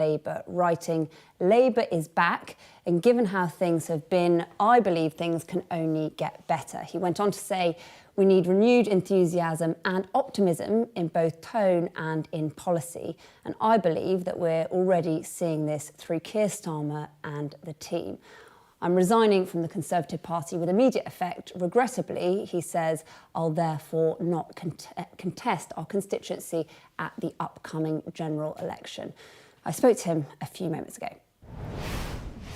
Labour, writing, "Labour is back, and given how things have been, I believe things can only get better." He went on to say, "We need renewed enthusiasm and optimism in both tone and in policy, and I believe that we're already seeing this through Keir Starmer and the team. I'm resigning from the Conservative Party with immediate effect. Regrettably," he says, "I'll therefore not contest our constituency at the upcoming general election." I spoke to him a few moments ago.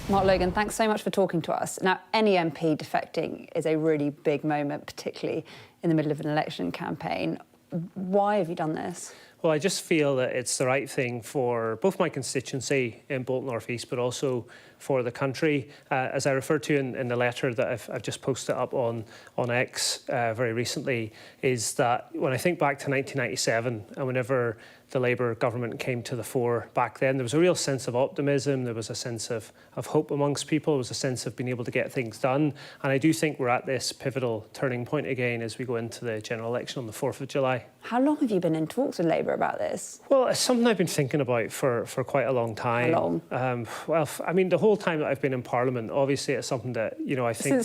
Mark Logan, thanks so much for talking to us. Now, any MP defecting is a really big moment, particularly in the middle of an election campaign. Why have you done this? Well, I just feel that it's the right thing for both my constituency in Bolton North East, but also for the country. As I referred to in the letter that I've just posted up on X very recently, is that when I think back to 1997 and whenever the Labour government came to the fore back then, there was a real sense of optimism, there was a sense of hope amongst people, there was a sense of being able to get things done. And I do think we're at this pivotal turning point again as we go into the general election on the 4th of July. How long have you been in talks with Labour about this? Well, it's something I've been thinking about for quite a long time. How long? Well, I mean, the whole time that I've been in Parliament, obviously it's something that, you know, I think...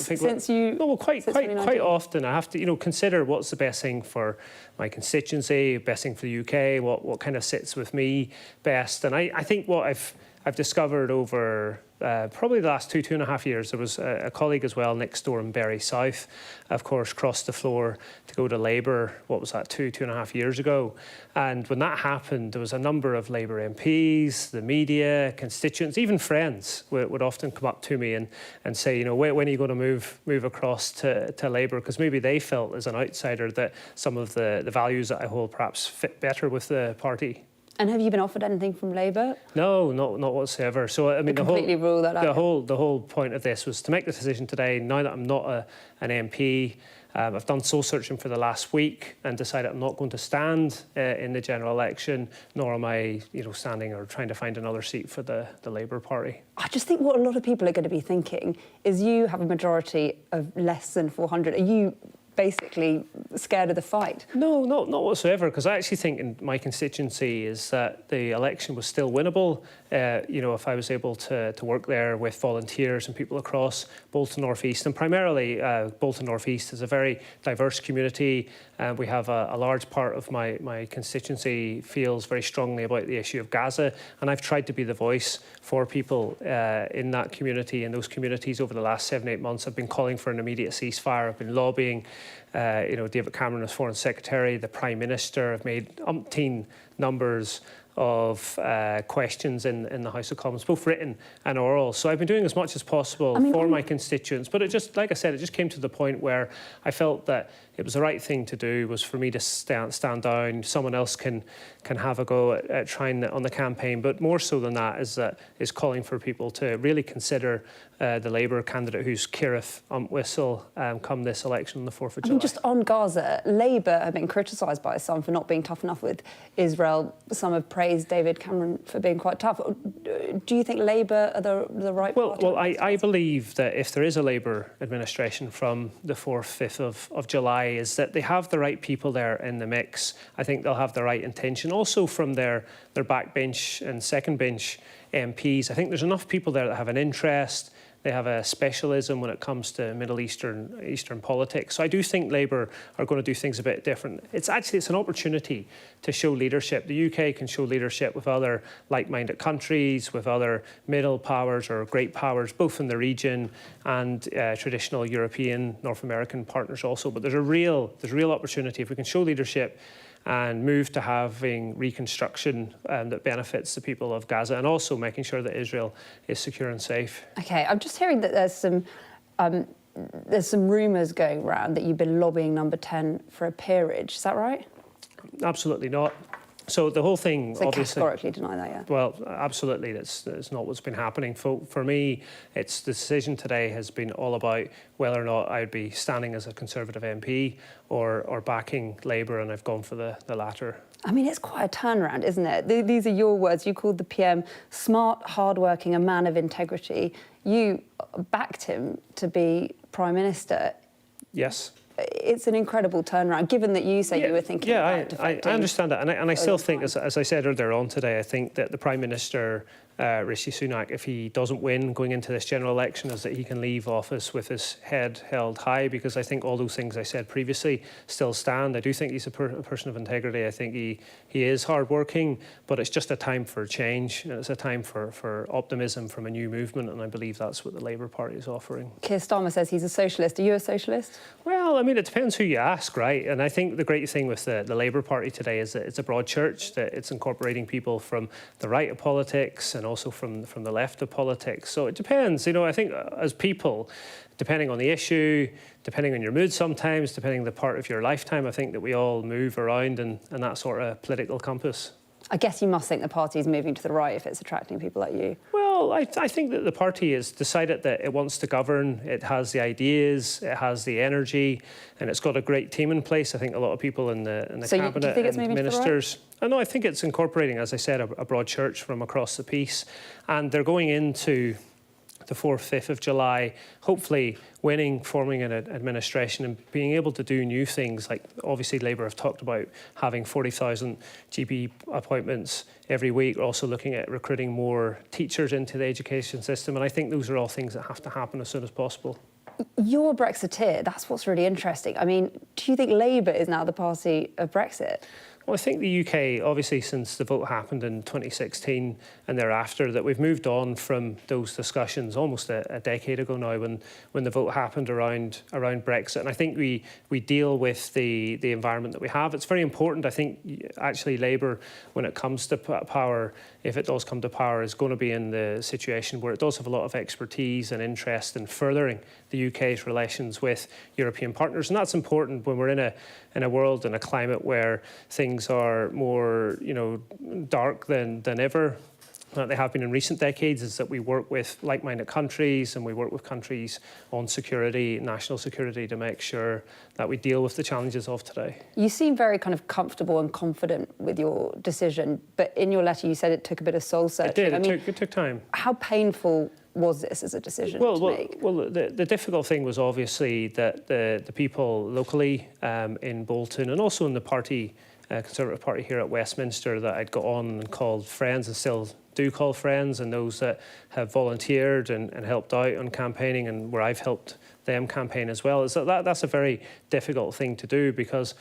Quite often I have to, you know, consider what's the best thing for my constituency, best thing for the UK, what kind of sits with me best. And I think what I've discovered over probably the last 2.5 years, there was a colleague as well next door in Bury South, of course, crossed the floor to go to Labour, what was that, 2.5 years ago. And when that happened, there was a number of Labour MPs, the media, constituents, even friends would often come up to me and say, you know, when are you going to move across to Labour? Because maybe they felt as an outsider that some of the values that I hold perhaps fit better with the party. And have you been offered anything from Labour? No, not whatsoever. So I mean, the whole point of this was to make the decision today. Now that I'm not an MP, I've done soul searching for the last week and decided I'm not going to stand in the general election, nor am I, you know, standing or trying to find another seat for the Labour Party. I just think what a lot of people are going to be thinking is you have a majority of less than 400. Are you basically scared of the fight? No, not whatsoever, because I actually think in my constituency is that the election was still winnable. You know, if I was able to work there with volunteers and people across Bolton North East, and primarily Bolton North East is a very diverse community. We have a large part of my constituency feels very strongly about the issue of Gaza, and I've tried to be the voice for people in that community, in those communities over the last 7-8 months. I've been calling for an immediate ceasefire. I've been lobbying. You know, David Cameron as Foreign Secretary, the Prime Minister have made umpteen numbers of questions in the House of Commons, both written and oral. So I've been doing as much as possible for my constituents. But it just, like I said, it just came to the point where I felt that it was the right thing to do was for me to stand down. Someone else can have a go at trying on the campaign. But more so than that is calling for people to really consider the Labour candidate who's Kirith Whistle come this election on the 4th of July. I mean, just on Gaza, Labour have been criticised by some for not being tough enough with Israel. Some have praised David Cameron for being quite tough. Do you think Labour are the right party? Well, I believe that if there is a Labour administration from the 4th, 5th of July, is that they have the right people there in the mix. I think they'll have the right intention. Also from their backbench and second bench MPs, I think there's enough people there that have an interest. They have a specialism when it comes to Middle Eastern politics. So I do think Labour are going to do things a bit different. It's an opportunity to show leadership. The UK can show leadership with other like-minded countries, with other middle powers or great powers, both in the region and traditional European, North American partners also. But there's a real opportunity if we can show leadership and move to having reconstruction that benefits the people of Gaza, and also making sure that Israel is secure and safe. OK, I'm just hearing that there's some rumours going around that you've been lobbying Number 10 for a peerage. Is that right? Absolutely not. So the whole thing, so obviously... categorically deny that, yeah? Well, absolutely, that's not what's been happening. For me, the decision today has been all about whether or not I'd be standing as a Conservative MP or backing Labour, and I've gone for the latter. I mean, it's quite a turnaround, isn't it? These are your words. You called the PM smart, hardworking, a man of integrity. You backed him to be Prime Minister. Yes. it's an incredible turnaround, given that you say you were thinking about defecting. I understand that. And I still think, as I said earlier on today, I think that the Prime Minister, Rishi Sunak, if he doesn't win going into this general election, is that he can leave office with his head held high, because I think all those things I said previously still stand. I do think he's a person of integrity. I think he is hardworking, but it's just a time for change. It's a time for optimism from a new movement, and I believe that's what the Labour Party is offering. Keir Starmer says he's a socialist. Are you a socialist? Well, I mean, it depends who you ask, right? And I think the great thing with the Labour Party today is that it's a broad church, that it's incorporating people from the right of politics and also from the left of politics. So it depends. You know, I think as people, depending on the issue, depending on your mood sometimes, depending on the part of your lifetime, I think that we all move around in that sort of political compass. I guess you must think the party is moving to the right if it's attracting people like you. Well, I think that the party has decided that it wants to govern. It has the ideas, it has the energy, and it's got a great team in place. I think a lot of people in the cabinet, do you think it's moving ministers. To the right? No, I think it's incorporating, as I said, a broad church from across the piece, and they're going into the 4th, 5th of July, hopefully winning, forming an administration and being able to do new things. Like, obviously, Labour have talked about having 40,000 GP appointments every week. We're also looking at recruiting more teachers into the education system. And I think those are all things that have to happen as soon as possible. You're a Brexiteer. That's what's really interesting. I mean, do you think Labour is now the party of Brexit? Well, I think the UK, obviously, since the vote happened in 2016 and thereafter, that we've moved on from those discussions almost a decade ago now when the vote happened around Brexit. And I think we deal with the environment that we have. It's very important. I think, actually, Labour, when it comes to power, if it does come to power, is going to be in the situation where it does have a lot of expertise and interest in furthering the UK's relations with European partners. And that's important when we're in a world and a climate where things are more, dark than ever. They have been in recent decades, is that we work with like-minded countries and we work with countries on security, national security, to make sure that we deal with the challenges of today. You seem very kind of comfortable and confident with your decision, but in your letter you said it took a bit of soul searching. It did. It took time. How painful was this as a decision to make? Well, the difficult thing was obviously that the people locally in Bolton and also in the party, Conservative Party here at Westminster, that I'd got on and called friends and still do call friends, and those that have volunteered and helped out on campaigning, and where I've helped them campaign as well, is that's a very difficult thing to do, because,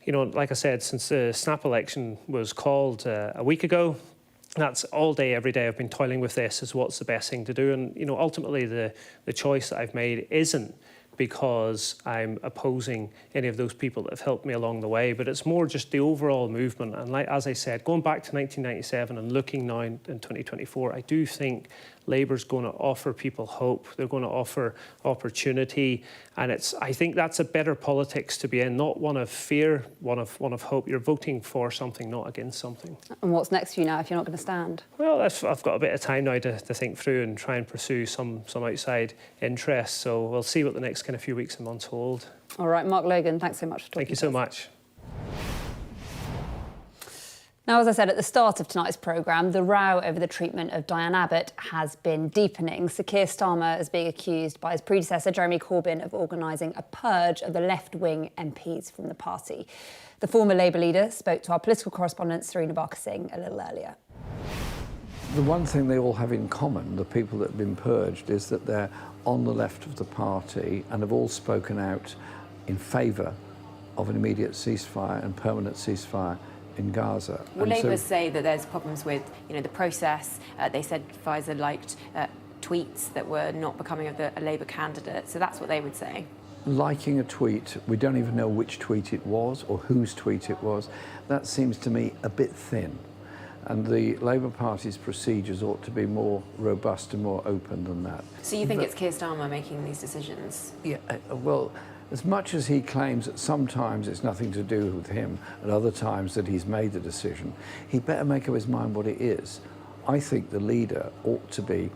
like I said, since the snap election was called a week ago, that's all day, every day I've been toiling with this, is what's the best thing to do. And, ultimately the choice that I've made isn't because I'm opposing any of those people that have helped me along the way, but it's more just the overall movement. And as I said, going back to 1997 and looking now in 2024, I do think Labour's going to offer people hope. They're going to offer opportunity, and I think that's a better politics to be in, not one of fear, one of hope. You're voting for something, not against something. And what's next for you now if you're not going to stand? Well, I've got a bit of time now to think through and try and pursue some outside interests. So we'll see what the next kind of few weeks and months hold. All right, Mark Logan, thanks so much for talking. Thank you so much. Now, as I said at the start of tonight's programme, the row over the treatment of Diane Abbott has been deepening. Sir Keir Starmer is being accused by his predecessor, Jeremy Corbyn, of organising a purge of the left-wing MPs from the party. The former Labour leader spoke to our political correspondent, Serena Barker-Singh, a little earlier. The one thing they all have in common, the people that have been purged, is that they're on the left of the party and have all spoken out in favour of an immediate ceasefire and permanent ceasefire in Gaza. Well, Labour say that there's problems with, the process. They said Pfizer liked tweets that were not becoming of a Labour candidate. So that's what they would say. Liking a tweet, we don't even know which tweet it was or whose tweet it was. That seems to me a bit thin. And the Labour Party's procedures ought to be more robust and more open than that. So you think it's Keir Starmer making these decisions? Yeah, well, as much as he claims that sometimes it's nothing to do with him and other times that he's made the decision, he better make up his mind what it is. I think the leader ought to be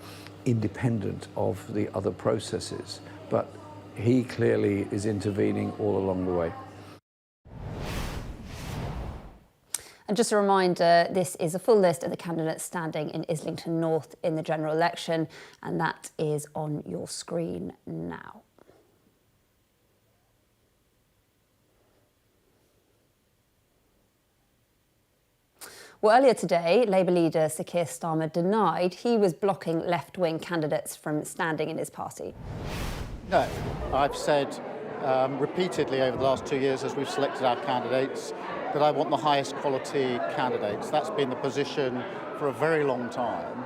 independent of the other processes, but he clearly is intervening all along the way. And just a reminder, this is a full list of the candidates standing in Islington North in the general election, and that is on your screen now. Well, earlier today, Labour leader Sir Keir Starmer denied he was blocking left-wing candidates from standing in his party. No, I've said repeatedly over the last 2 years as we've selected our candidates that I want the highest quality candidates. That's been the position for a very long time.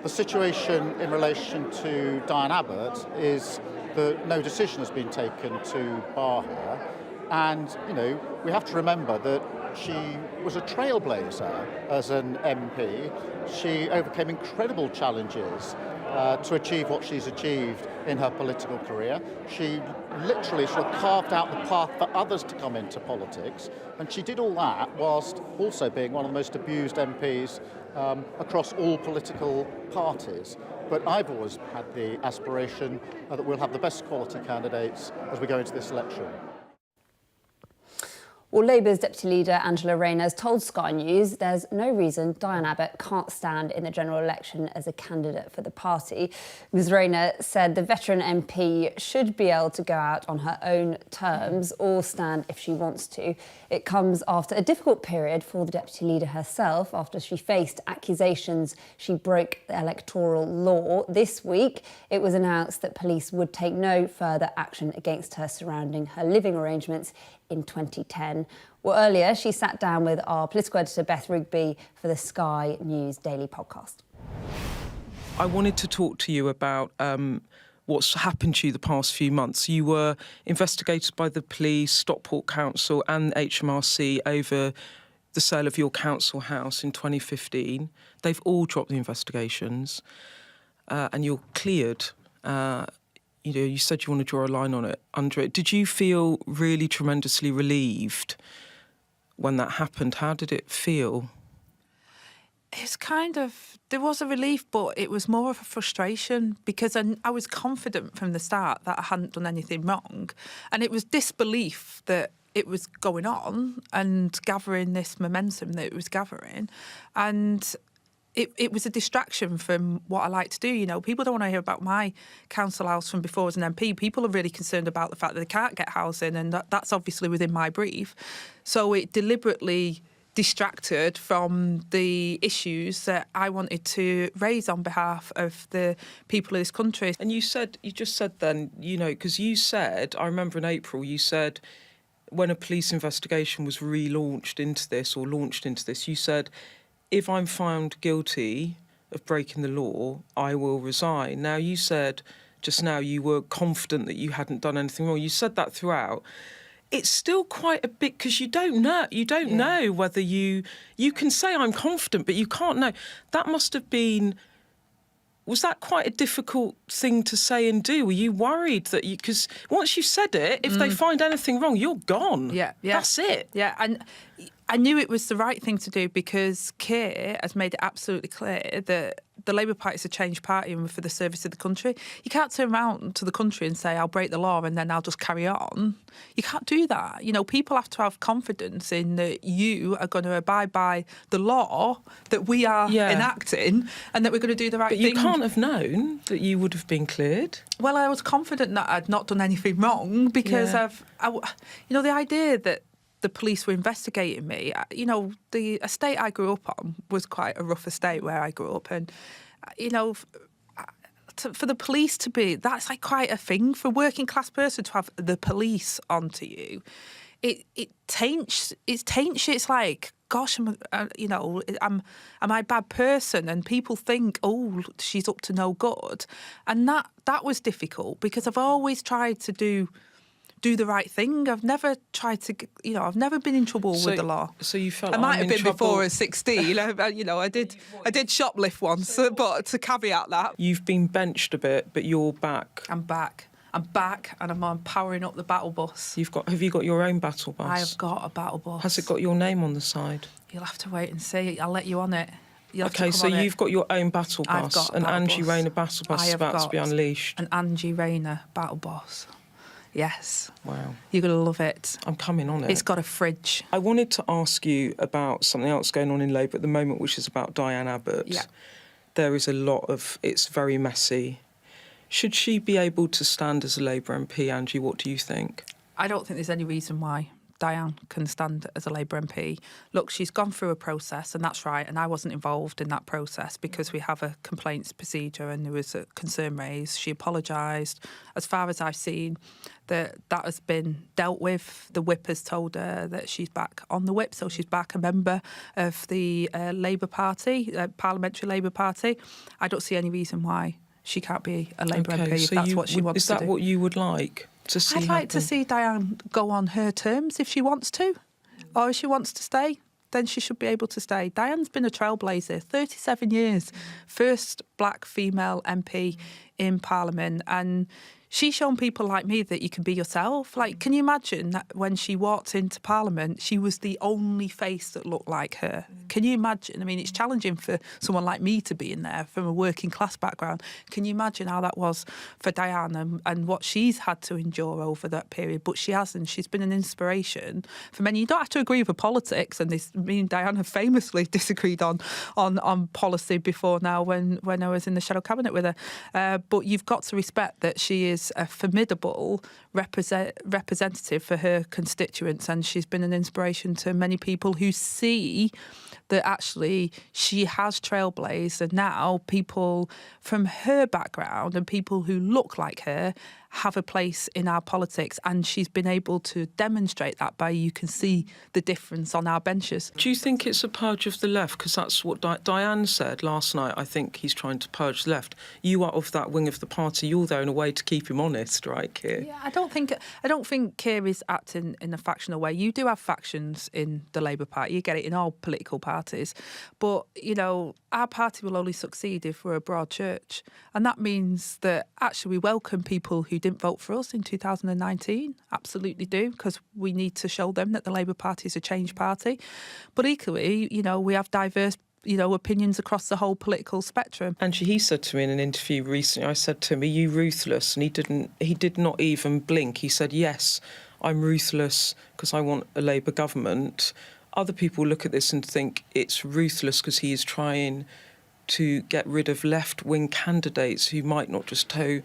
The situation in relation to Diane Abbott is that no decision has been taken to bar her. And, you know, we have to remember that she was a trailblazer as an MP. She overcame incredible challenges to achieve what she's achieved in her political career. She literally sort of carved out the path for others to come into politics, and she did all that whilst also being one of the most abused MPs across all political parties. But I've always had the aspiration that we'll have the best quality candidates as we go into this election. Well, Labour's Deputy Leader Angela Rayner has told Sky News there's no reason Diane Abbott can't stand in the general election as a candidate for the party. Ms Rayner said the veteran MP should be able to go out on her own terms or stand if she wants to. It comes after a difficult period for the Deputy Leader herself after she faced accusations she broke the electoral law. This week, it was announced that police would take no further action against her surrounding her living arrangements in 2010. Well, earlier, she sat down with our political editor, Beth Rigby, for the Sky News Daily podcast. I wanted to talk to you about what's happened to you the past few months. You were investigated by the police, Stockport Council and HMRC over the sale of your council house in 2015. They've all dropped the investigations and you're cleared. You know, you said you want to draw a line on it, under it. Did you feel really tremendously relieved when that happened? How did it feel? It's kind of, there was a relief, but it was more of a frustration because I was confident from the start that I hadn't done anything wrong. And it was disbelief that it was going on and gathering this momentum that it was gathering. And it was a distraction from what I like to do. You know, people don't want to hear about my council house from before as an MP. People are really concerned about the fact that they can't get housing, and that's obviously within my brief. So it deliberately distracted from the issues that I wanted to raise on behalf of the people of this country. And you just said then, you know, because you said, I remember in April, you said when a police investigation was relaunched into this or launched into this, you said, if I'm found guilty of breaking the law, I will resign. Now, you said just now you were confident that you hadn't done anything wrong. You said that throughout. It's still quite a bit, because you don't know. You don't know whether you can say I'm confident, but you can't know. That must have been. Was that quite a difficult thing to say and do? Were you worried that you, because once you said it, if they find anything wrong, you're gone. Yeah. That's it. Yeah, and I knew it was the right thing to do because Keir has made it absolutely clear that the Labour Party is a changed party and for the service of the country. You can't turn around to the country and say, I'll break the law and then I'll just carry on. You can't do that. You know, people have to have confidence in that you are going to abide by the law that we are enacting and that we're going to do the right thing. But you can't have known that you would have been cleared. Well, I was confident that I'd not done anything wrong because the idea that the police were investigating me. You know, the estate I grew up on was quite a rough estate where I grew up. And, you know, for the police to be, that's like quite a thing. For a working class person to have the police onto you, it taints you. It's like, gosh, am I a bad person? And people think, oh, she's up to no good. And that was difficult because I've always tried to do the right thing. I've never tried to, I've never been in trouble with the law. So you felt I might have been trouble before I was 16. I did shoplift once, but to caveat that. You've been benched a bit, but you're back. I'm back, and I'm powering up the battle bus. Have you got your own battle bus? I have got a battle bus. Has it got your name on the side? You'll have to wait and see. I'll let you on it. Okay, so you've got your own battle bus, an Angie Rayner battle bus is about to be unleashed. An Angie Rayner battle bus. Yes. Wow. You're going to love it. I'm coming on it. It's got a fridge. I wanted to ask you about something else going on in Labour at the moment, which is about Diane Abbott. Yeah. There is a lot of... It's very messy. Should she be able to stand as a Labour MP, Angie? What do you think? I don't think there's any reason why Diane can stand as a Labour MP. Look, she's gone through a process, and that's right, and I wasn't involved in that process because we have a complaints procedure and there was a concern raised. She apologised. As far as I've seen, that has been dealt with. The whip has told her that she's back on the whip, so she's back a member of the Labour Party, Parliamentary Labour Party. I don't see any reason why she can't be a Labour MP if that's what she wants to do. Is that what you would like to see happen? I'd like to see Diane go on her terms if she wants to, or if she wants to stay, then she should be able to stay. Diane's been a trailblazer, 37 years, first black female MP in Parliament, and she's shown people like me that you can be yourself. Like, can you imagine that when she walked into Parliament, she was the only face that looked like her? Can you imagine? I mean, it's challenging for someone like me to be in there from a working class background. Can you imagine how that was for Diane and what she's had to endure over that period? But she hasn't. She's been an inspiration for many. You don't have to agree with her politics, and me and Diane have famously disagreed on policy before now when I was in the shadow cabinet with her. But you've got to respect that she is a formidable representative for her constituents, and she's been an inspiration to many people who see that actually she has trailblazed, and now people from her background and people who look like her have a place in our politics, and she's been able to demonstrate that by you can see the difference on our benches. Do you think it's a purge of the left? Because that's what Diane said last night. I think he's trying to purge the left. You are of that wing of the party. You're there in a way to keep him honest, right, Keir? Yeah, I don't think Keir is acting in a factional way. You do have factions in the Labour Party. You get it in all political parties. But, you know, our party will only succeed if we're a broad church. And that means that actually we welcome people who didn't vote for us in 2019. Absolutely do, because we need to show them that the Labour Party is a change party. But equally, you know, we have diverse opinions across the whole political spectrum. And he said to me in an interview recently, I said to him, are you ruthless? And he did not even blink. He said, yes, I'm ruthless because I want a Labour government. Other people look at this and think it's ruthless because he is trying to get rid of left-wing candidates who might not just toe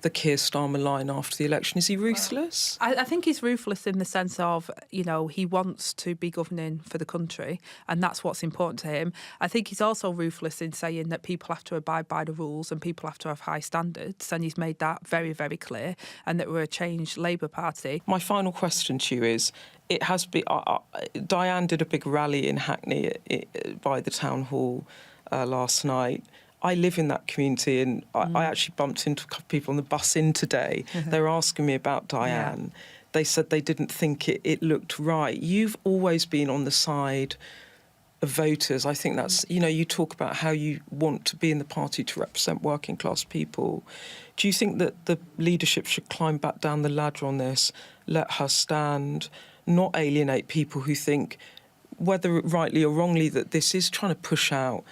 the Keir Starmer line after the election. Is he ruthless? I think he's ruthless in the sense of, you know, he wants to be governing for the country, and that's what's important to him. I think he's also ruthless in saying that people have to abide by the rules and people have to have high standards, and he's made that very, very clear, and that we're a changed Labour Party. My final question to you is, it has been... Diane did a big rally in Hackney by the town hall last night. I live in that community, and I actually bumped into a couple of people on the bus in today. They were asking me about Diane. Yeah. They said they didn't think it looked right. You've always been on the side of voters. I think that's, you know, you talk about how you want to be in the party to represent working class people. Do you think that the leadership should climb back down the ladder on this, let her stand, not alienate people who think, whether rightly or wrongly, that this is trying to push out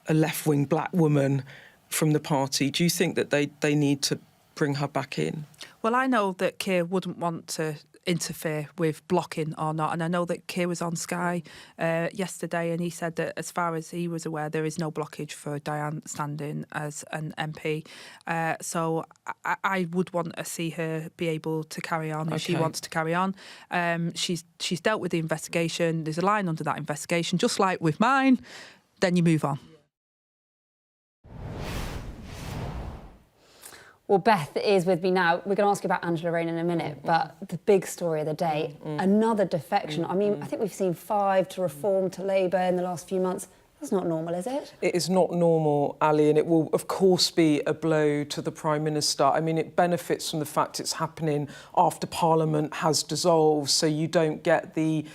a left-wing black woman from the party? Do you think that they need to bring her back in? Well, I know that Keir wouldn't want to interfere with blocking or not, and I know that Keir was on Sky yesterday, and he said that as far as he was aware, there is no blockage for Diane standing as an MP. So I would want to see her be able to carry on if she wants to carry on. She's dealt with the investigation. There's a line under that investigation, just like with mine. Then you move on. Well, Beth is with me now. We're going to ask you about Angela Rayner in a minute, but the big story of the day, another defection. I mean, I think we've seen 5 to reform to Labour in the last few months. That's not normal, is it? It is not normal, Ali, and it will, of course, be a blow to the Prime Minister. I mean, it benefits from the fact it's happening after Parliament has dissolved, so you don't get the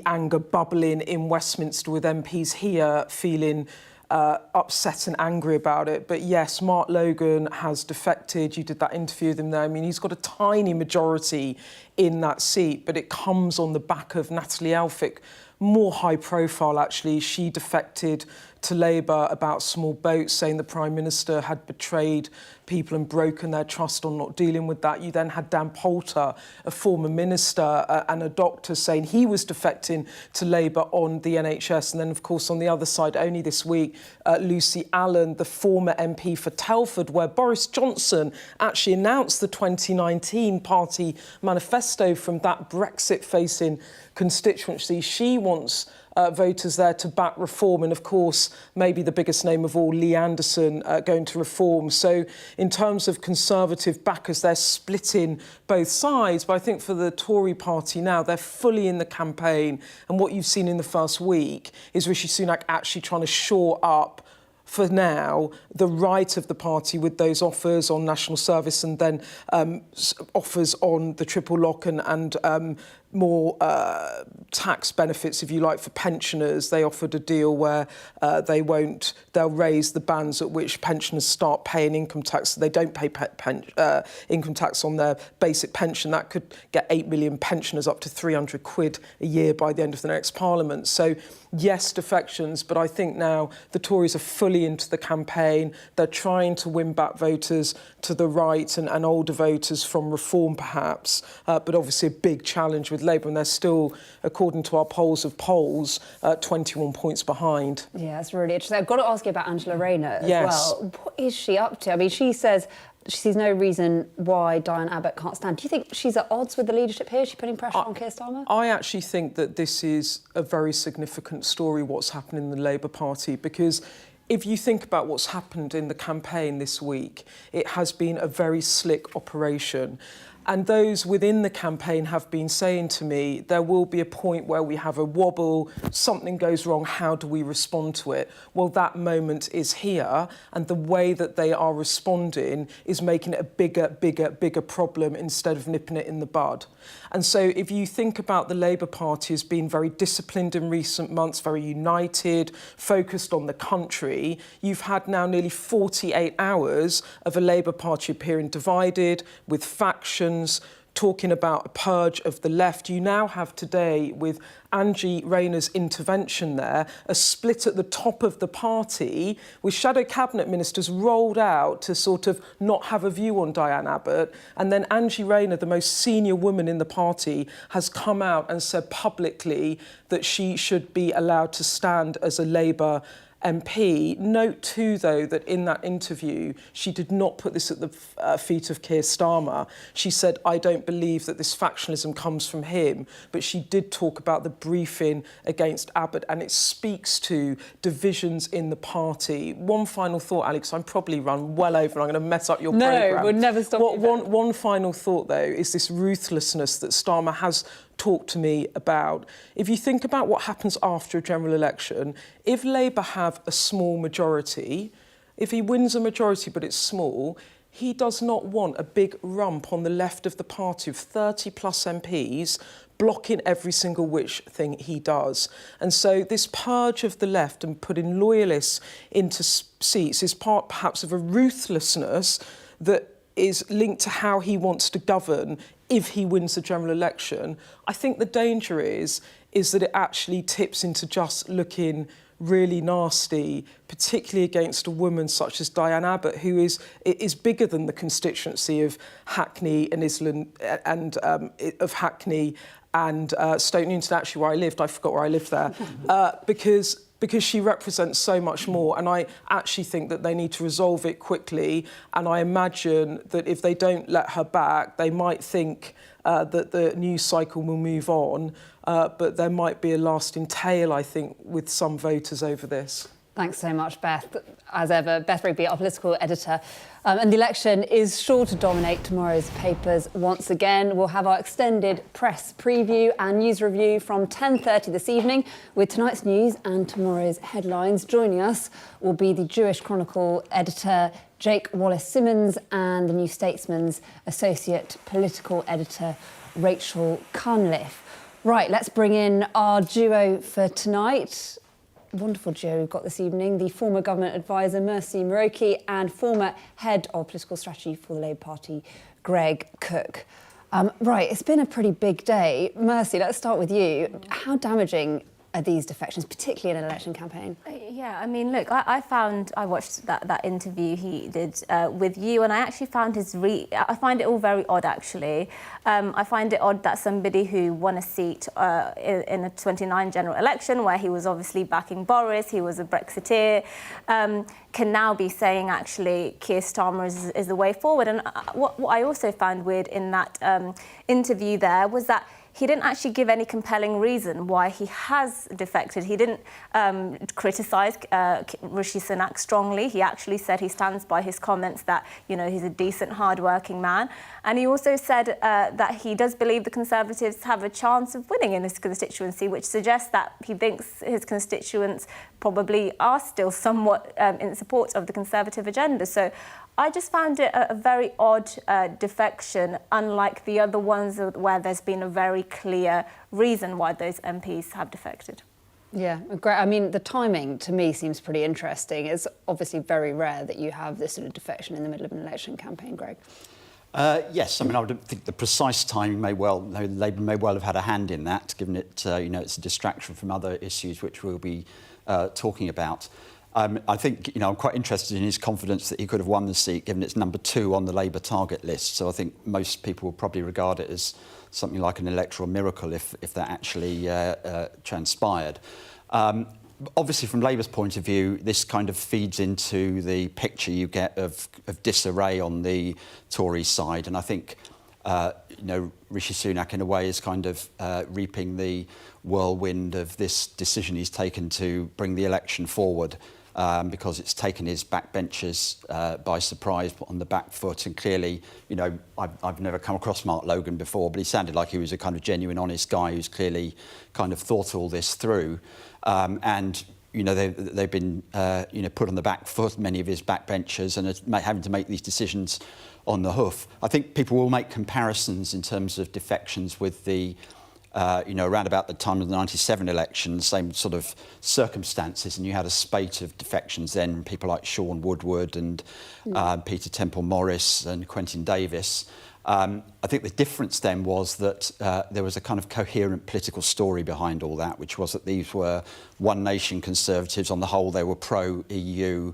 anger bubbling in Westminster with MPs here feeling upset and angry about it. But yes, Mark Logan has defected. You did that interview with him there. I mean, he's got a tiny majority in that seat, but it comes on the back of Natalie Elphicke, more high profile, actually. She defected to Labour about small boats, saying the Prime Minister had betrayed people and broken their trust on not dealing with that. You then had Dan Poulter, a former minister and a doctor, saying he was defecting to Labour on the NHS. And then, of course, on the other side, only this week, Lucy Allen, the former MP for Telford, where Boris Johnson actually announced the 2019 party manifesto from that Brexit-facing constituency. She wants voters there to back reform, and of course maybe the biggest name of all, Lee Anderson, going to reform. So in terms of Conservative backers, they're splitting both sides, but I think for the Tory party now, they're fully in the campaign, and what you've seen in the first week is Rishi Sunak actually trying to shore up, for now, the right of the party with those offers on national service and then offers on the triple lock and more tax benefits, if you like, for pensioners. They offered a deal where they'll raise the bands at which pensioners start paying income tax. So they don't pay income tax on their basic pension. That could get 8 million pensioners up to 300 quid a year by the end of the next Parliament. So yes, defections, but I think now the Tories are fully into the campaign. They're trying to win back voters to the right and older voters from reform, perhaps, but obviously a big challenge with Labour, and they're still, according to our polls, 21 points behind. Yeah, it's really interesting. I've got to ask you about Angela Rayner as Yes. well. What is she up to? I mean, she says she sees no reason why Diane Abbott can't stand. Do you think she's at odds with the leadership here? Is she putting pressure on Keir Starmer? I actually think that this is a very significant story, what's happening in the Labour Party, because if you think about what's happened in the campaign this week, it has been a very slick operation. And those within the campaign have been saying to me, there will be a point where we have a wobble, something goes wrong, how do we respond to it? Well, that moment is here, and the way that they are responding is making it a bigger problem instead of nipping it in the bud. And so if you think about the Labour Party as being very disciplined in recent months, very united, focused on the country, you've had now nearly 48 hours of a Labour Party appearing divided, with factions, talking about a purge of the left. You now have today, with Angie Rayner's intervention there, a split at the top of the party, with shadow cabinet ministers rolled out to sort of not have a view on Diane Abbott. And then Angie Rayner, the most senior woman in the party, has come out and said publicly that she should be allowed to stand as a Labour MP. Note too, though, that in that interview, she did not put this at the feet of Keir Starmer. She said, I don't believe that this factionalism comes from him, but she did talk about the briefing against Abbott, and it speaks to divisions in the party. One final thought, Alex, I'm probably run well over, I'm going to mess up your programme. No, we'll never stop you. One final thought, though, is this ruthlessness that Starmer has talked to me about. If you think about what happens after a general election, if Labour have a small majority, if he wins a majority but it's small, he does not want a big rump on the left of the party of 30 plus MPs blocking every single which thing he does. And so this purge of the left and putting loyalists into seats is part perhaps of a ruthlessness that is linked to how he wants to govern if he wins the general election. I think the danger is that it actually tips into just looking really nasty, particularly against a woman such as Diane Abbott, who is bigger than the constituency of Hackney and Islington and of Hackney and Stoke Newington, actually where I lived. I forgot where I lived there, because she represents so much more, and I actually think that they need to resolve it quickly, and I imagine that if they don't let her back, they might think that the news cycle will move on, but there might be a lasting tail, I think, with some voters over this. Thanks so much, Beth. As ever, Beth Rigby, our political editor. And the election is sure to dominate tomorrow's papers once again. We'll have our extended press preview and news review from 10:30 this evening with tonight's news and tomorrow's headlines. Joining us will be the Jewish Chronicle editor Jake Wallace-Simmons and the New Statesman's associate political editor Rachel Cunliffe. Right, let's bring in our duo for tonight. Wonderful duo we've got this evening, the former government advisor Mercy Muroki and former head of political strategy for the Labour Party, Greg Cook. Right, it's been a pretty big day. Mercy, let's start with you. How damaging are these defections, particularly in an election campaign? Yeah, I mean, look, I watched that interview he did with you, and I actually found I find it all very odd, actually. I find it odd that somebody who won a seat in a 29 general election, where he was obviously backing Boris, he was a Brexiteer, can now be saying, actually, Keir Starmer is the way forward. And what I also found weird in that interview there was that he didn't actually give any compelling reason why he has defected. He didn't criticise Rishi Sunak strongly. He actually said he stands by his comments that, you know, he's a decent, hard-working man. And he also said that he does believe the Conservatives have a chance of winning in this constituency, which suggests that he thinks his constituents probably are still somewhat in support of the Conservative agenda. So I just found it a very odd defection, unlike the other ones where there's been a very clear reason why those MPs have defected. Yeah, great. I mean, the timing to me seems pretty interesting. It's obviously very rare that you have this sort of defection in the middle of an election campaign, Greg. Yes, I mean, I would think the precise timing Labour may well have had a hand in that, given it, you know, it's a distraction from other issues which we'll be talking about. I think, you know, I'm quite interested in his confidence that he could have won the seat, given it's number 2 on the Labour target list. So I think most people will probably regard it as something like an electoral miracle if that actually transpired. Obviously, from Labour's point of view, this kind of feeds into the picture you get of disarray on the Tory side. And I think, you know, Rishi Sunak, in a way, is kind of reaping the whirlwind of this decision he's taken to bring the election forward. Because it's taken his backbenchers by surprise, on the back foot, and clearly, you know, I've never come across Mark Logan before, but he sounded like he was a kind of genuine, honest guy who's clearly kind of thought all this through. And, you know, they've been, you know, put on the back foot, many of his backbenchers, and are having to make these decisions on the hoof. I think people will make comparisons in terms of defections with the you know, around about the time of the 97 elections, same sort of circumstances, and you had a spate of defections then, people like Sean Woodward and Peter Temple-Morris and Quentin Davis. I think the difference then was that there was a kind of coherent political story behind all that, which was that these were one-nation Conservatives. On the whole, they were pro-EU,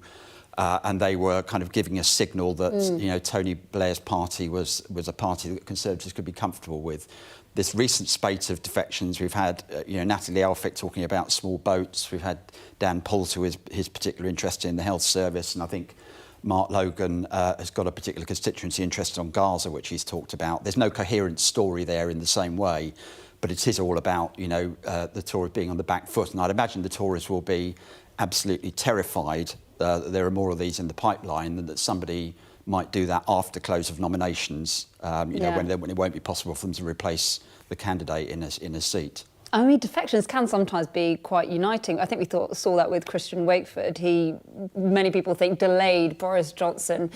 and they were kind of giving a signal that, you know, Tony Blair's party was a party that Conservatives could be comfortable with. This recent spate of defections, we've had, you know, Natalie Alfick talking about small boats. We've had Dan Poulter with his particular interest in the health service, and I think Mark Logan has got a particular constituency interest on Gaza, which he's talked about. There's no coherent story there in the same way, but it is all about, you know, the Tories being on the back foot, and I'd imagine the Tories will be absolutely terrified that there are more of these in the pipeline, and that somebody might do that after close of nominations, you know, when it won't be possible for them to replace the candidate in a seat. I mean, defections can sometimes be quite uniting. I think we saw that with Christian Wakeford. Many people think, delayed Boris Johnson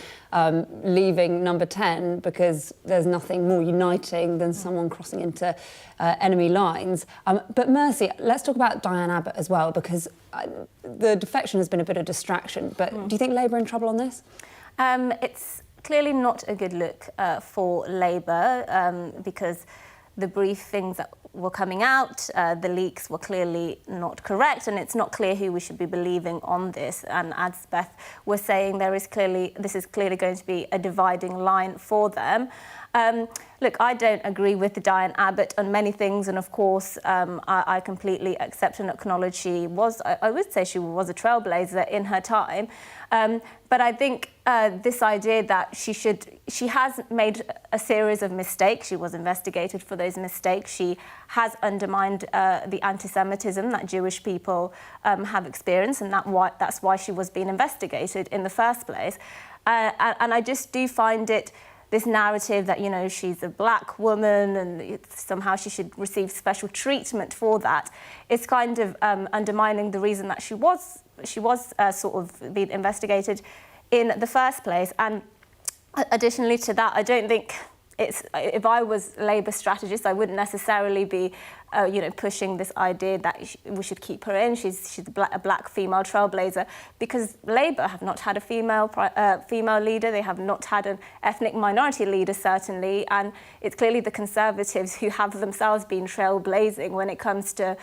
leaving number 10 because there's nothing more uniting than someone crossing into enemy lines. But Mercy, let's talk about Diane Abbott as well, because the defection has been a bit of distraction. But do you think Labour are in trouble on this? It's clearly not a good look for Labour because the briefings that were coming out, the leaks were clearly not correct, and it's not clear who we should be believing on this. And as Beth was saying, this is clearly going to be a dividing line for them. Look, I don't agree with Diane Abbott on many things, and of course, I completely accept and acknowledge she was, I would say she was a trailblazer in her time. But I think this idea that she has made a series of mistakes. She was investigated for those mistakes. She has undermined the anti-Semitism that Jewish people have experienced, and that's why she was being investigated in the first place. And I just do find it, this narrative that, you know, she's a black woman and somehow she should receive special treatment for that. It's kind of undermining the reason that she was sort of being investigated in the first place. And additionally to that, I don't think if I was Labour strategist, I wouldn't necessarily be, pushing this idea that we should keep her in. She's a black female trailblazer, because Labour have not had a female leader. They have not had an ethnic minority leader, certainly, and it's clearly the Conservatives who have themselves been trailblazing when it comes to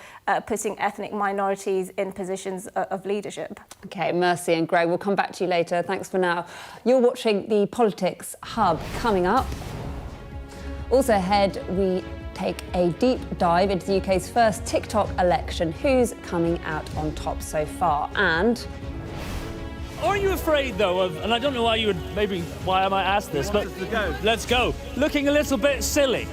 putting ethnic minorities in positions of leadership. OK, Mercy and Greg, we'll come back to you later. Thanks for now. You're watching the Politics Hub. Coming up, also ahead, we take a deep dive into the UK's first TikTok election. Who's coming out on top so far? And aren't you afraid, though, and I don't know why I might ask this, but let's go. Looking a little bit silly.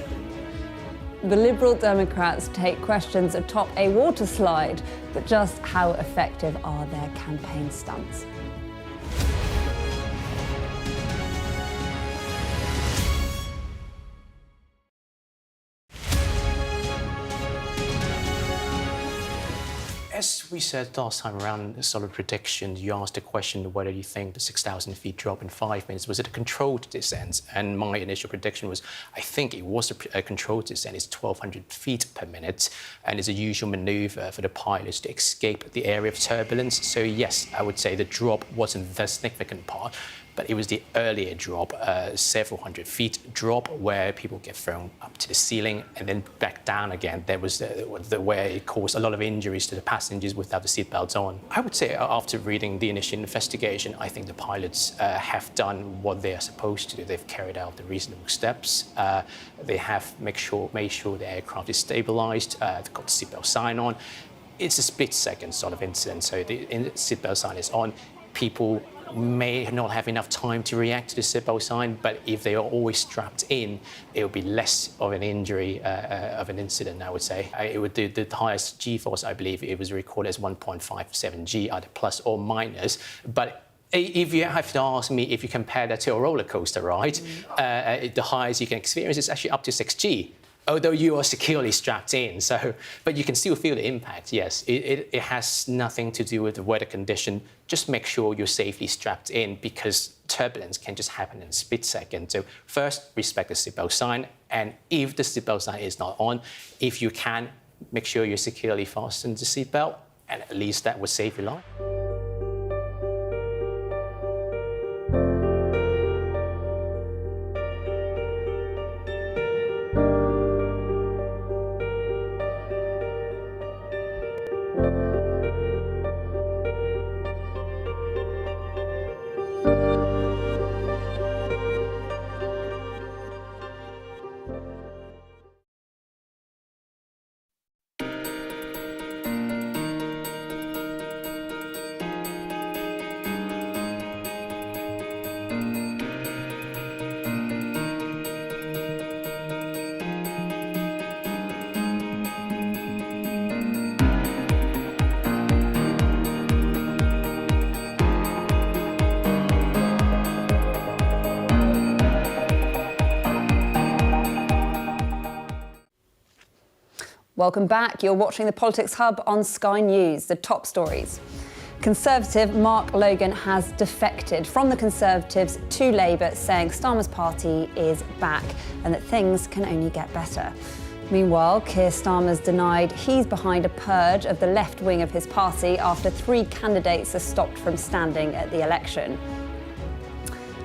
The Liberal Democrats take questions atop a water slide, but just how effective are their campaign stunts? As we said last time around solid prediction, you asked a question whether you think the 6,000 feet drop in 5 minutes, was it a controlled descent? And my initial prediction was, I think it was a controlled descent. It's 1,200 feet per minute, and it's a usual maneuver for the pilots to escape the area of turbulence. So yes, I would say the drop wasn't the significant part, but it was the earlier drop, several hundred feet drop, where people get thrown up to the ceiling and then back down again. That was the way it caused a lot of injuries to the passengers without the seatbelts on. I would say after reading the initial investigation, I think the pilots have done what they are supposed to do. They've carried out the reasonable steps. They have made sure the aircraft is stabilized, they've got the seatbelt sign on. It's a split-second sort of incident, so the seatbelt sign is on. People may not have enough time to react to the seatbelt sign, but if they are always strapped in, it will be less of an injury, of an incident, I would say. It would do the highest G-force, I believe, it was recorded as 1.57 G, either plus or minus. But if you have to ask me if you compare that to a roller coaster ride, the highest you can experience is actually up to 6 G. Although you are securely strapped in, but you can still feel the impact, yes. It has nothing to do with the weather condition. Just make sure you're safely strapped in, because turbulence can just happen in a split second. So first, respect the seatbelt sign, and if the seatbelt sign is not on, if you can, make sure you're securely fastened the seatbelt, and at least that will save your life. Welcome back. You're watching the Politics Hub on Sky News. The top stories. Conservative Mark Logan has defected from the Conservatives to Labour, saying Starmer's party is back and that things can only get better. Meanwhile, Keir Starmer's denied he's behind a purge of the left wing of his party after 3 candidates are stopped from standing at the election.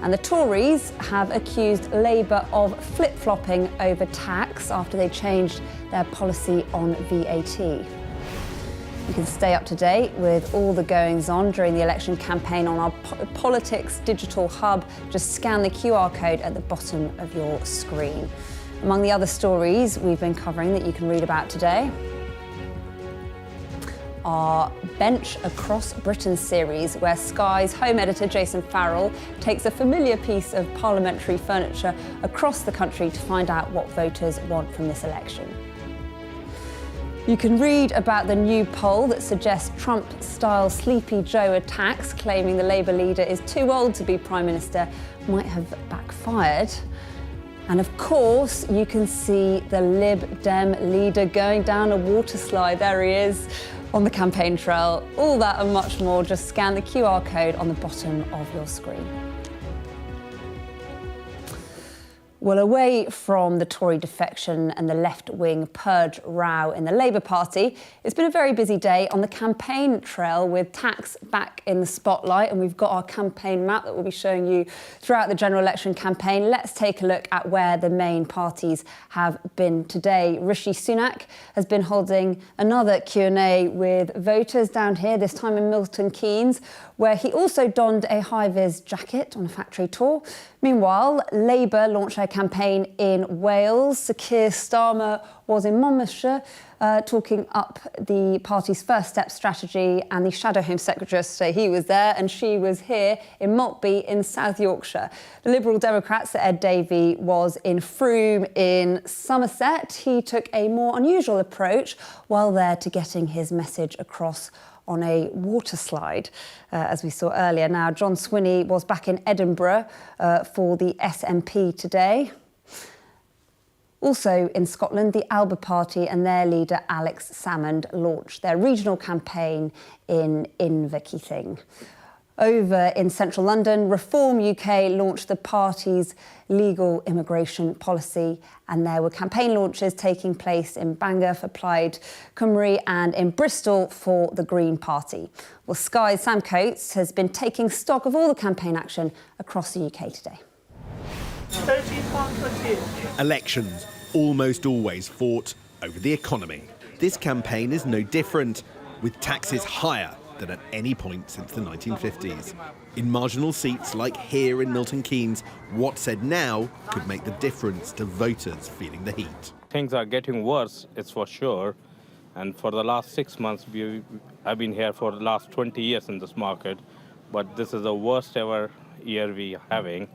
And the Tories have accused Labour of flip-flopping over tax after they changed their policy on VAT. You can stay up to date with all the goings-on during the election campaign on our Politics Digital Hub. Just scan the QR code at the bottom of your screen. Among the other stories we've been covering that you can read about today, our Bench Across Britain series, where Sky's home editor Jason Farrell takes a familiar piece of parliamentary furniture across the country to find out what voters want from this election. You can read about the new poll that suggests Trump-style Sleepy Joe attacks, claiming the Labour leader is too old to be Prime Minister, might have backfired. And of course, you can see the Lib Dem leader going down a water slide. There he is on the campaign trail. All that and much more, just scan the QR code on the bottom of your screen. Well, away from the Tory defection and the left-wing purge row in the Labour Party, it's been a very busy day on the campaign trail with tax back in the spotlight, and we've got our campaign map that we'll be showing you throughout the general election campaign. Let's take a look at where the main parties have been today. Rishi Sunak has been holding another Q&A with voters down here, this time in Milton Keynes, where he also donned a high-vis jacket on a factory tour. Meanwhile, Labour launched their campaign in Wales. Sir Keir Starmer was in Monmouthshire talking up the party's first step strategy, and the Shadow Home Secretary, so he was there, and she was here in Maltby in South Yorkshire. The Liberal Democrats, Ed Davey, was in Frome in Somerset. He took a more unusual approach while there to getting his message across on a water slide, as we saw earlier. Now, John Swinney was back in Edinburgh for the SNP today. Also in Scotland, the Alba Party and their leader Alex Salmond launched their regional campaign in Inverkeithing. Over in central London, Reform UK launched the party's legal immigration policy, and there were campaign launches taking place in Bangor for Plaid Cymru and in Bristol for the Green Party. Well, Sky's Sam Coates has been taking stock of all the campaign action across the UK today. Elections almost always fought over the economy. This campaign is no different, with taxes higher than at any point since the 1950s. In marginal seats like here in Milton Keynes, what's said now could make the difference to voters feeling the heat. Things are getting worse, it's for sure. And for the last 6 months, I've been here for the last 20 years in this market, but this is the worst ever year we are having.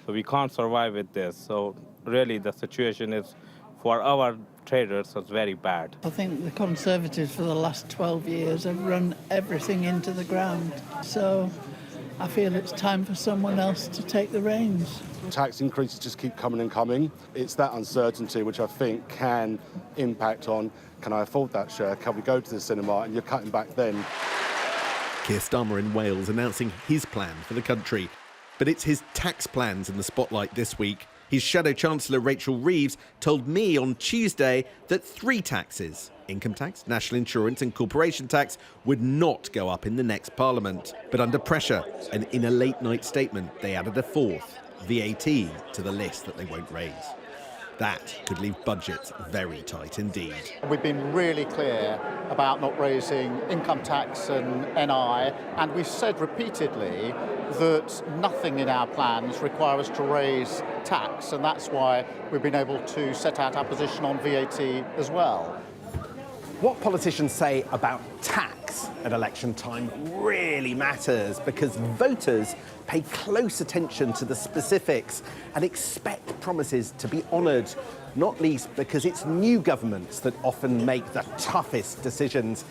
So we can't survive with this. So really the situation is, for our traders, it's very bad. I think the Conservatives for the last 12 years have run everything into the ground. So I feel it's time for someone else to take the reins. Tax increases just keep coming and coming. It's that uncertainty which I think can impact on, can I afford that shirt? Can we go to the cinema? And you're cutting back then. Keir Starmer in Wales announcing his plan for the country. But it's his tax plans in the spotlight this week. His Shadow Chancellor Rachel Reeves told me on Tuesday that 3 taxes, income tax, national insurance and corporation tax, would not go up in the next Parliament. But under pressure, and in a late-night statement, they added a 4th, VAT, to the list that they won't raise. That could leave budgets very tight indeed. We've been really clear about not raising income tax and NI, and we've said repeatedly that nothing in our plans require us to raise tax, and that's why we've been able to set out our position on VAT as well. What politicians say about tax at election time really matters, because voters pay close attention to the specifics and expect promises to be honoured, not least because it's new governments that often make the toughest decisions,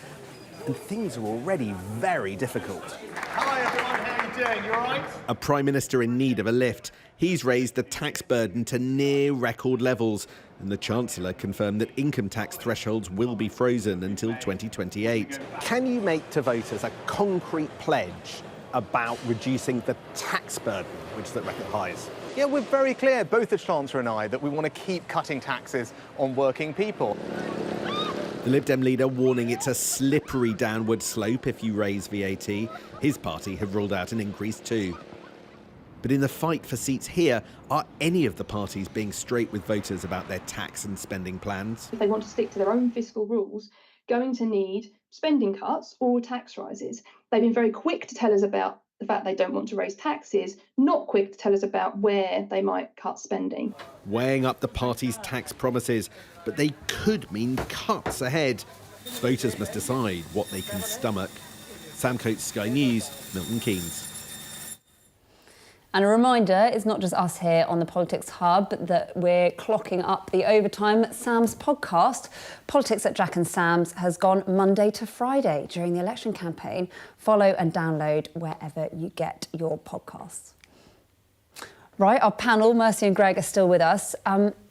and things are already very difficult. Hi everyone, how are you doing? You all right? A Prime Minister in need of a lift. He's raised the tax burden to near record levels, and the Chancellor confirmed that income tax thresholds will be frozen until 2028. Can you make to voters a concrete pledge about reducing the tax burden, which is at record highs? Yeah, we're very clear, both the Chancellor and I, that we want to keep cutting taxes on working people. The Lib Dem leader warning it's a slippery downward slope if you raise VAT. His party have ruled out an increase too. But in the fight for seats here, are any of the parties being straight with voters about their tax and spending plans? If they want to stick to their own fiscal rules, going to need spending cuts or tax rises. They've been very quick to tell us about the fact they don't want to raise taxes, not quick to tell us about where they might cut spending. Weighing up the party's tax promises, but they could mean cuts ahead. Voters must decide what they can stomach. Sam Coates, Sky News, Milton Keynes. And a reminder, it's not just us here on the Politics Hub that we're clocking up the overtime. Sam's podcast, Politics at Jack and Sam's, has gone Monday to Friday during the election campaign. Follow and download wherever you get your podcasts. Right, our panel, Mercy and Greg, are still with us.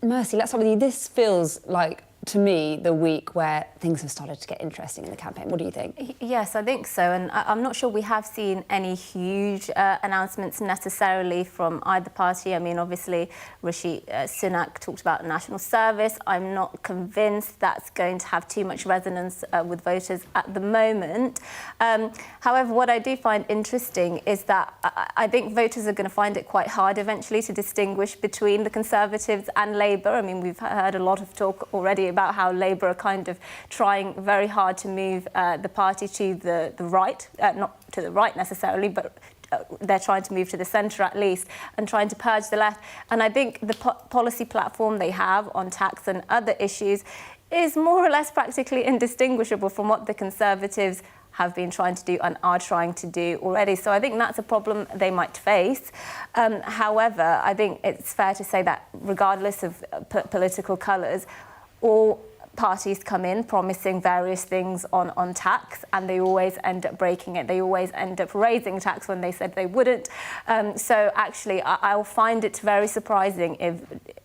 Mercy, let's start with you. This feels like to me, the week where things have started to get interesting in the campaign. What do you think? Yes, I think so. And I'm not sure we have seen any huge announcements necessarily from either party. I mean, obviously, Rishi Sunak talked about national service. I'm not convinced that's going to have too much resonance with voters at the moment. However, what I do find interesting is that I think voters are going to find it quite hard eventually to distinguish between the Conservatives and Labour. I mean, we've heard a lot of talk already about how Labour are kind of trying very hard to move the party to the right, not to the right necessarily, but they're trying to move to the centre at least and trying to purge the left. And I think the policy platform they have on tax and other issues is more or less practically indistinguishable from what the Conservatives have been trying to do and are trying to do already. So I think that's a problem they might face. However, I think it's fair to say that regardless of political colours, all parties come in promising various things on tax, and they always end up breaking it. They always end up raising tax when they said they wouldn't. So actually, I'll find it very surprising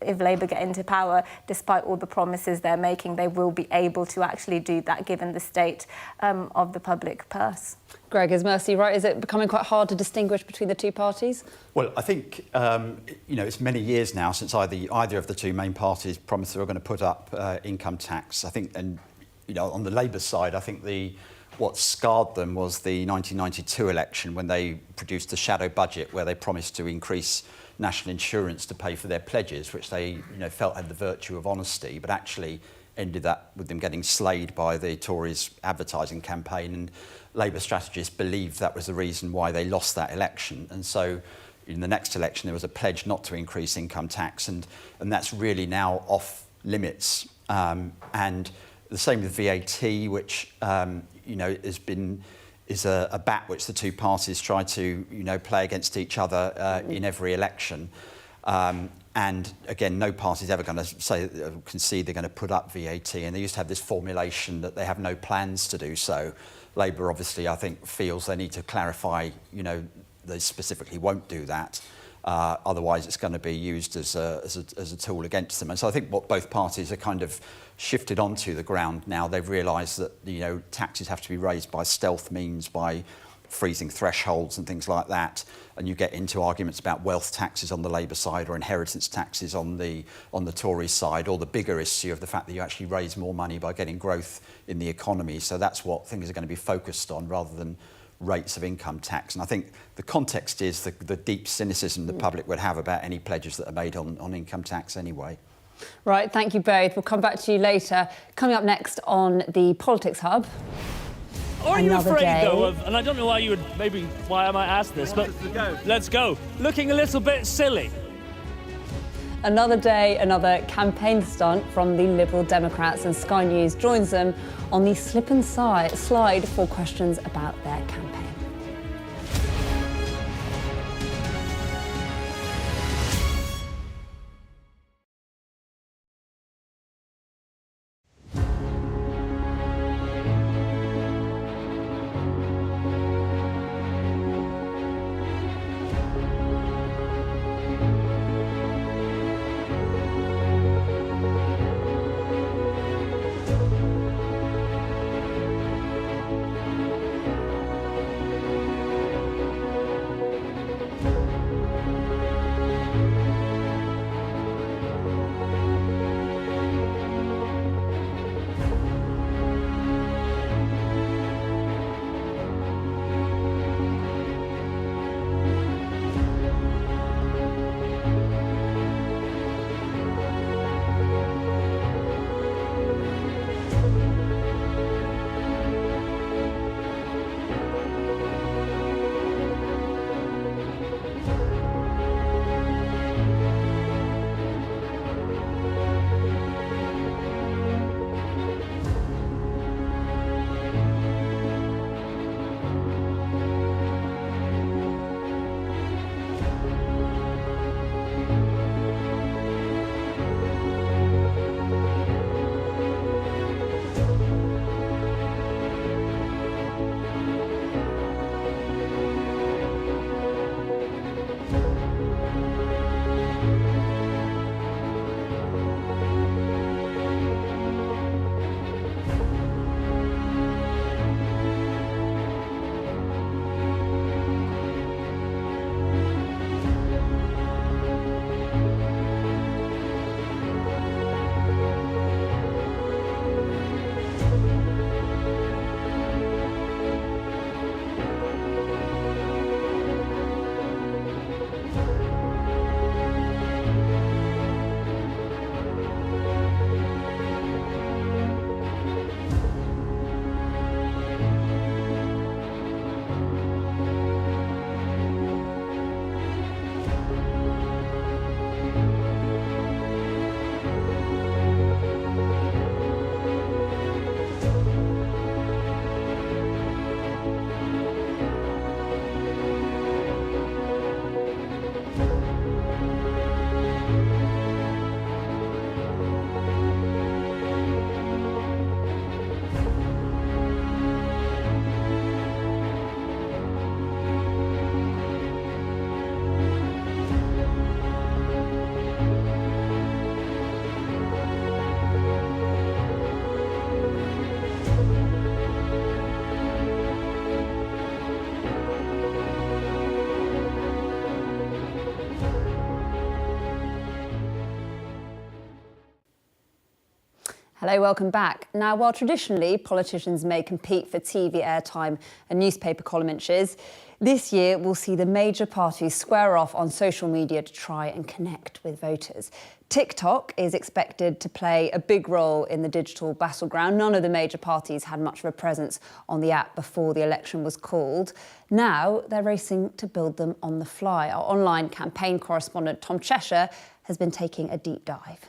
if Labour get into power, despite all the promises they're making, they will be able to actually do that, given the state of the public purse. Greg, is Mercy right? Is it becoming quite hard to distinguish between the two parties? Well, I think, it's many years now since either of the two main parties promised they were going to put up income tax. I think, and, on the Labour side, I think what scarred them was the 1992 election when they produced a shadow budget where they promised to increase national insurance to pay for their pledges, which they, felt had the virtue of honesty, but actually ended up with them getting slayed by the Tories' advertising campaign. And Labour strategists believed that was the reason why they lost that election. And so in the next election, there was a pledge not to increase income tax, and that's really now off limits. And the same with VAT, which, is a bat which the two parties try to, play against each other in every election. And again, no party's ever going to concede they're going to put up VAT. And they used to have this formulation that they have no plans to do so. Labour, obviously, I think, feels they need to clarify, they specifically won't do that. Otherwise, it's going to be used as a tool against them. And so I think what both parties are kind of shifted onto the ground now, they've realised that, taxes have to be raised by stealth means, by freezing thresholds and things like that, and you get into arguments about wealth taxes on the Labour side or inheritance taxes on the Tory side, or the bigger issue of the fact that you actually raise more money by getting growth in the economy. So that's what things are going to be focused on rather than rates of income tax. And I think the context is the deep cynicism the public would have about any pledges that are made on income tax anyway. Right, thank you both. We'll come back to you later. Coming up next on the Politics Hub. Are you afraid, though, of, and I don't know why I might ask this, but let's go. Looking a little bit silly. Another day, another campaign stunt from the Liberal Democrats, and Sky News joins them on the slip and slide for questions about their campaign. Hello, welcome back. Now, while traditionally politicians may compete for TV airtime and newspaper column inches, this year we'll see the major parties square off on social media to try and connect with voters. TikTok is expected to play a big role in the digital battleground. None of the major parties had much of a presence on the app before the election was called. Now they're racing to build them on the fly. Our online campaign correspondent Tom Cheshire has been taking a deep dive.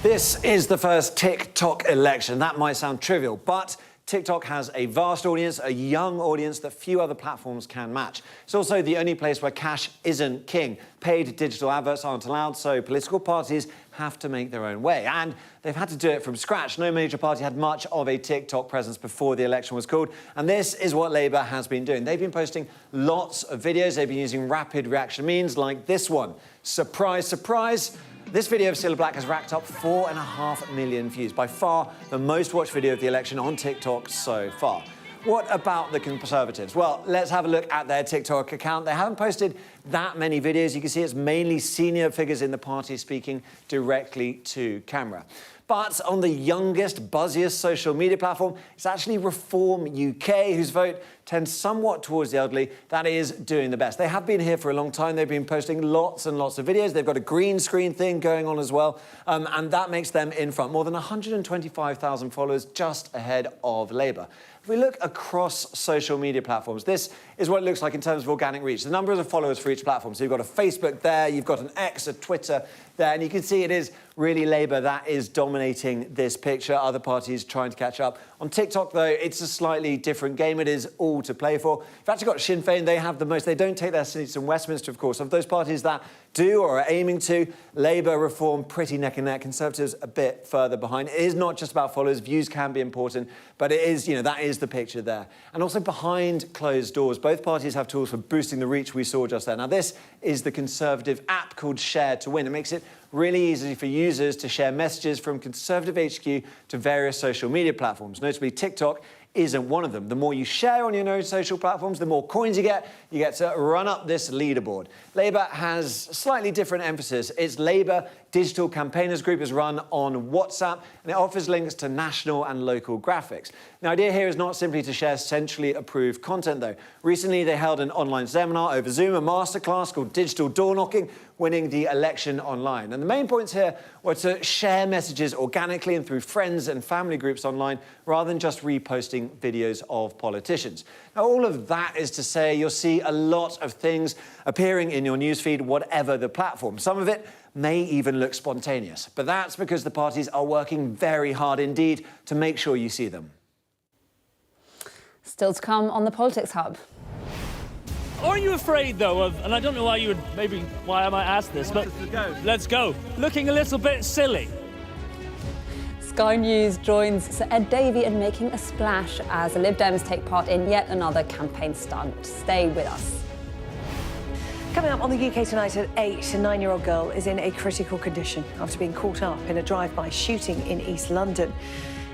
This is the first TikTok election. That might sound trivial, but TikTok has a vast audience, a young audience that few other platforms can match. It's also the only place where cash isn't king. Paid digital adverts aren't allowed, so political parties have to make their own way. And they've had to do it from scratch. No major party had much of a TikTok presence before the election was called. And this is what Labour has been doing. They've been posting lots of videos. They've been using rapid reaction means like this one. Surprise, surprise. This video of Cilla Black has racked up 4.5 million views, by far the most watched video of the election on TikTok so far. What about the Conservatives? Well, let's have a look at their TikTok account. They haven't posted that many videos. You can see it's mainly senior figures in the party speaking directly to camera. But on the youngest, buzziest social media platform, it's actually Reform UK, whose vote tends somewhat towards the elderly, that is doing the best. They have been here for a long time. They've been posting lots and lots of videos. They've got a green screen thing going on as well, and that makes them in front. More than 125,000 followers, just ahead of Labour. If we look across social media platforms, this is what it looks like in terms of organic reach. The numbers of followers for each platform. So you've got a Facebook there, you've got an X, a Twitter there, and you can see it is really Labour that is dominating this picture. Other parties trying to catch up. On TikTok, though, it's a slightly different game. It is all to play for. You've actually got Sinn Féin. They have the most. They don't take their seats in Westminster, of course. Of those parties that do or are aiming to, Labour, Reform, pretty neck and neck. Conservatives a bit further behind. It is not just about followers. Views can be important, but it is, that is the picture there. And also behind closed doors, both parties have tools for boosting the reach we saw just there. Now, this is the Conservative app called Share to Win. It makes it really easy for users to share messages from Conservative HQ to various social media platforms. Notably, TikTok isn't one of them. The more you share on your own social platforms, the more coins you get to run up this leaderboard. Labour has slightly different emphasis. Its Labour Digital Campaigners Group is run on WhatsApp, and it offers links to national and local graphics. The idea here is not simply to share centrally approved content, though. Recently, they held an online seminar over Zoom, a masterclass called Digital Door Knocking, winning the election online. And the main points here were to share messages organically and through friends and family groups online, rather than just reposting videos of politicians. Now, all of that is to say you'll see a lot of things appearing in your newsfeed, whatever the platform. Some of it may even look spontaneous, but that's because the parties are working very hard indeed to make sure you see them. Still to come on the Politics Hub. Are you afraid, though, of, and I don't know why you would, maybe why I might ask this, but let's go. Looking a little bit silly. Sky News joins Sir Ed Davey in making a splash as the Lib Dems take part in yet another campaign stunt. Stay with us. Coming up on the UK Tonight at 8, a 9-year-old girl is in a critical condition after being caught up in a drive-by shooting in East London.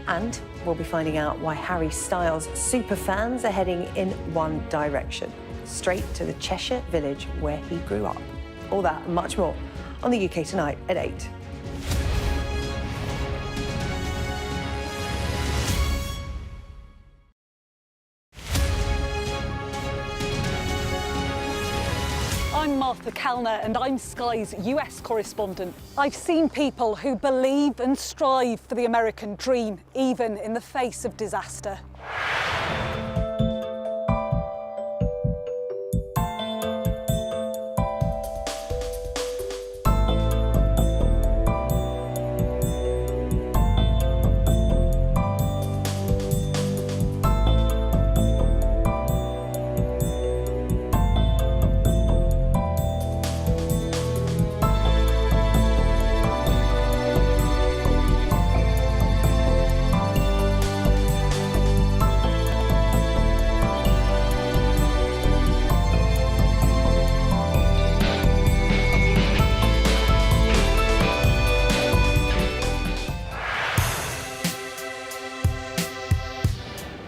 And we'll be finding out why Harry Styles' superfans are heading in one direction, straight to the Cheshire village where he grew up. All that and much more on the UK Tonight at 8. I'm Martha Kellner and I'm Sky's US correspondent. I've seen people who believe and strive for the American dream, even in the face of disaster.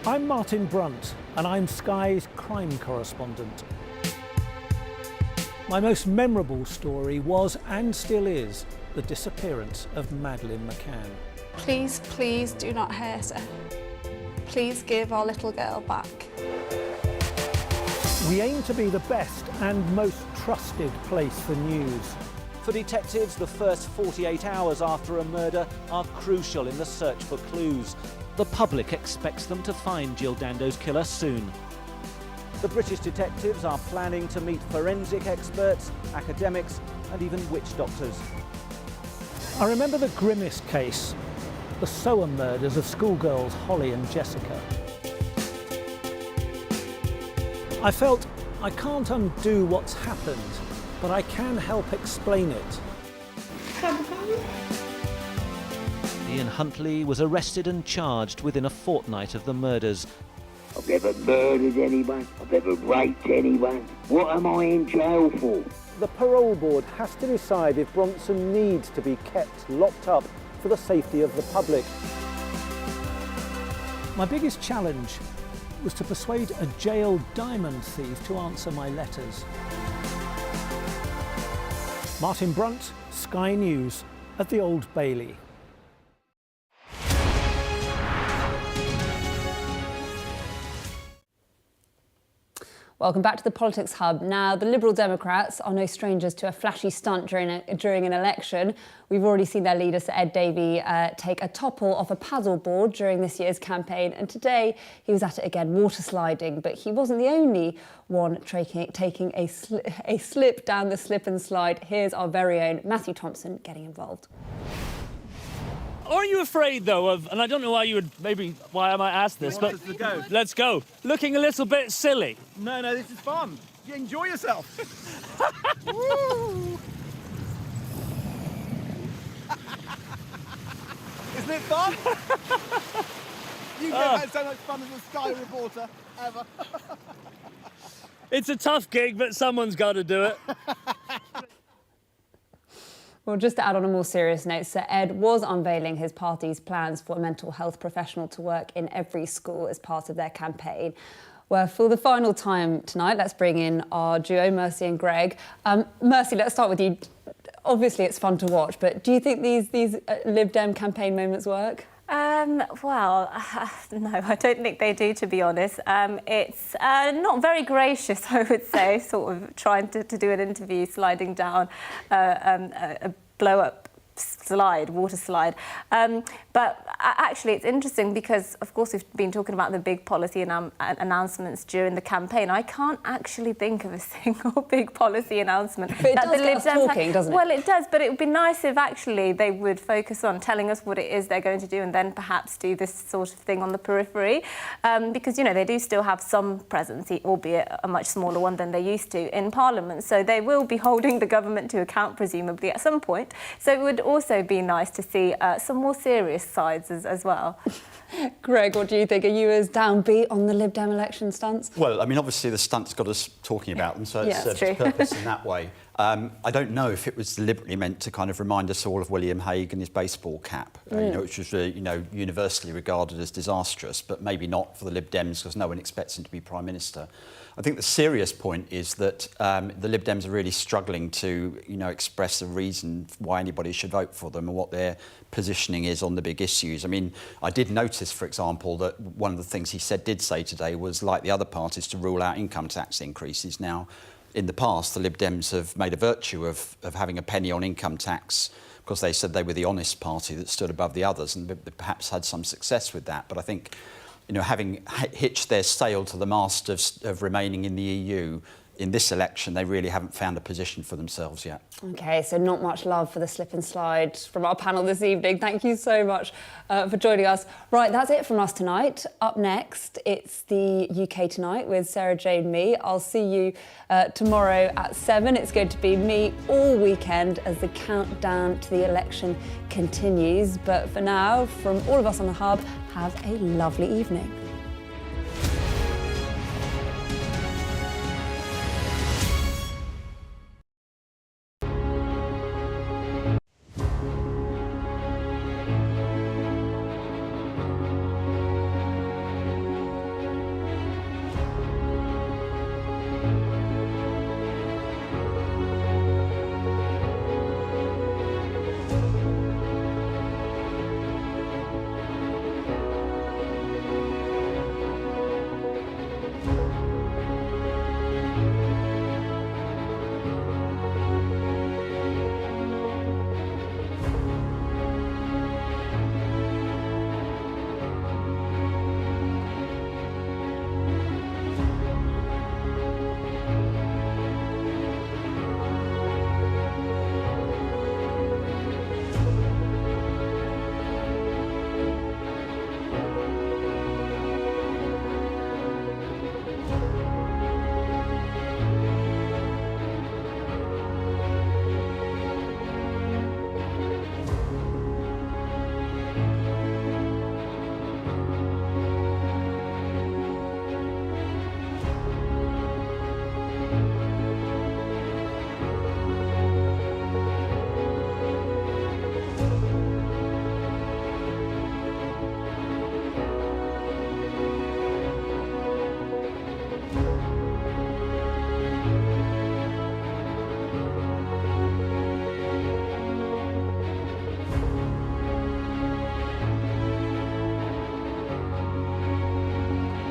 I'm Martin Brunt, and I'm Sky's crime correspondent. My most memorable story was, and still is, the disappearance of Madeleine McCann. Please, please do not hurt her. Please give our little girl back. We aim to be the best and most trusted place for news. For detectives, the first 48 hours after a murder are crucial in the search for clues. The public expects them to find Jill Dando's killer soon. The British detectives are planning to meet forensic experts, academics, and even witch doctors. I remember the grimmest case, the Soham murders of schoolgirls Holly and Jessica. I felt I can't undo what's happened, but I can help explain it. Ian Huntley was arrested and charged within a fortnight of the murders. I've never murdered anyone, I've never raped anyone. What am I in jail for? The parole board has to decide if Bronson needs to be kept locked up for the safety of the public. My biggest challenge was to persuade a jailed diamond thief to answer my letters. Martin Brunt, Sky News, at the Old Bailey. Welcome back to the Politics Hub. Now, the Liberal Democrats are no strangers to a flashy stunt during an election. We've already seen their leader, Sir Ed Davey, take a topple off a paddle board during this year's campaign. And today, he was at it again, water sliding. But he wasn't the only one taking a slip down the slip and slide. Here's our very own Matthew Thompson getting involved. Aren't you afraid, though, of, and I don't know why you would, maybe, why I might ask this, but let's go. Looking a little bit silly. No, this is fun. You enjoy yourself. Woo! Isn't it fun? You never had so much fun as a Sky reporter, ever. It's a tough gig, but someone's got to do it. Well, just to add on a more serious note, Sir Ed was unveiling his party's plans for a mental health professional to work in every school as part of their campaign. Well, for the final time tonight, let's bring in our duo, Mercy and Greg. Mercy, let's start with you. Obviously, it's fun to watch, but do you think these Lib Dem campaign moments work? Well, no, I don't think they do, to be honest. It's not very gracious, I would say, sort of trying to do an interview sliding down a blow-up slide, water slide. But actually, it's interesting because, of course, we've been talking about the big policy announcements during the campaign. I can't actually think of a single big policy announcement. But it does get us talking, doesn't it? Well, it does, but it would be nice if actually they would focus on telling us what it is they're going to do and then perhaps do this sort of thing on the periphery. Because, you know, they do still have some presence, albeit a much smaller one than they used to, in Parliament. So they will be holding the government to account, presumably, at some point. So it would also be nice to see some more serious sides as well. Greg, what do you think? Are you as downbeat on the Lib Dem election stunts? Well, I mean, obviously the stunts got us talking about them, so it serves its purpose in that way. I don't know if it was deliberately meant to kind of remind us all of William Hague and his baseball cap, you know, which was, universally regarded as disastrous, but maybe not for the Lib Dems because no one expects him to be Prime Minister. I think the serious point is that the Lib Dems are really struggling to, express a reason why anybody should vote for them and what their positioning is on the big issues. I mean, I did notice, for example, that one of the things he did say today was, like the other parties, to rule out income tax increases. Now, in the past, the Lib Dems have made a virtue of having a penny on income tax because they said they were the honest party that stood above the others and perhaps had some success with that. But I think, having hitched their sail to the mast of remaining in the EU, in this election, they really haven't found a position for themselves yet. OK, so not much love for the slip and slide from our panel this evening. Thank you so much for joining us. Right, that's it from us tonight. Up next, it's the UK Tonight with Sarah Jane Me. I'll see you tomorrow at 7. It's going to be me all weekend as the countdown to the election continues. But for now, from all of us on the Hub, have a lovely evening.